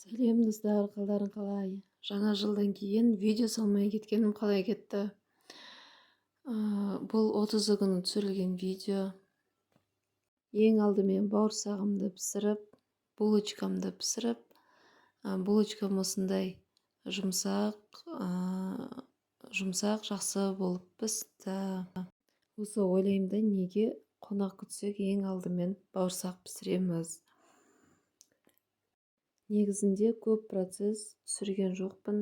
Сәлем достар, қалдарың қалай? Жаңа жылдан кейін видео салмай кеткенім қалай кетті? Бұл 30 күні түсірілген видео. Ең алдымен бауырсағымды пісіріп, булочкамды пісіріп, булочкам осындай жұмсақ, жақсы болып пісті. Осы ойлаймын да, неге қонақ күтсек ең алдымен бауырсақ пісіреміз. Негізінде көп процесс түсірген жоқпын.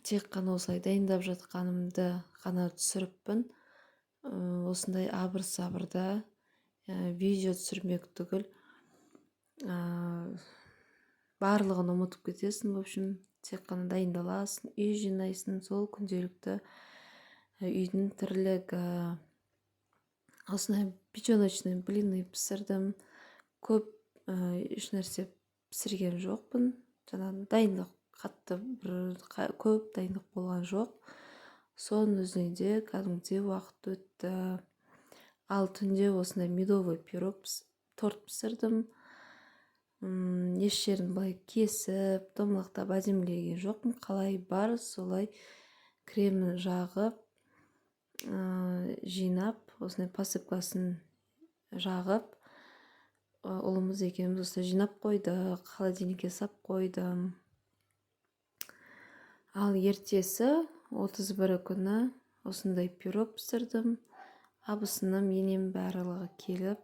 Тек қана осылай дайындап жатқанымды ғана түсіріппін. Осындай абыр-сабырда видео түсірмек түгіл. Барлығын ұмытып кетесің, в общем, тек қана дайындаласың, үй жинайсың, сол күнделікті үйдің тірлігі. Осындай печеночный блины пісірдім. Көп ешнәрсе пісірген жоқпын. Жаңағы дайындық қатты көп дайындық болған жоқ. Соның өзінде де кәдімгідей уақыт өтті. Ал түнде осындай медовый пирог торт пісірдім. Еш жерін былай кесіп, домалақтап әдемілеген жоқпын. Қалай бар, солай кремін жағып, жинап, осындай посыпкасын жағып, ұлымыз екеуміз осылай жинап қойдық, холодильникке сап қойдым. Ал ертесі 31 күні осындай пирог пісірдім. Абысыным, енем барлығы келіп,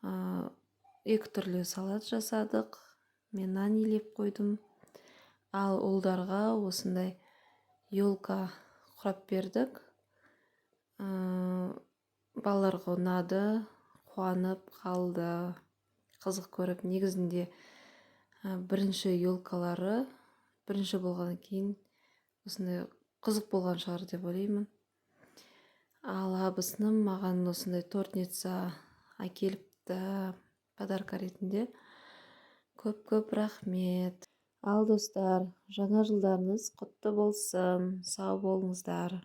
2 түрлі салат жасадық. Мен нан илеп қойдым. Ал ұлдарға осындай елка құрап бердік. Балаларға ұнады, қуанып қалды, қызық көріп. Негізінде бірінші елкалары бірінші болғаннан кейін осындай қызық болған шығар деп ойлаймын. Ал абысыным маған осындай тортница әкеліпті подарка ретінде. Көп рахмет. Ал достар, жаңа жылдарыңыз құтты болсын, сау болыңыздар.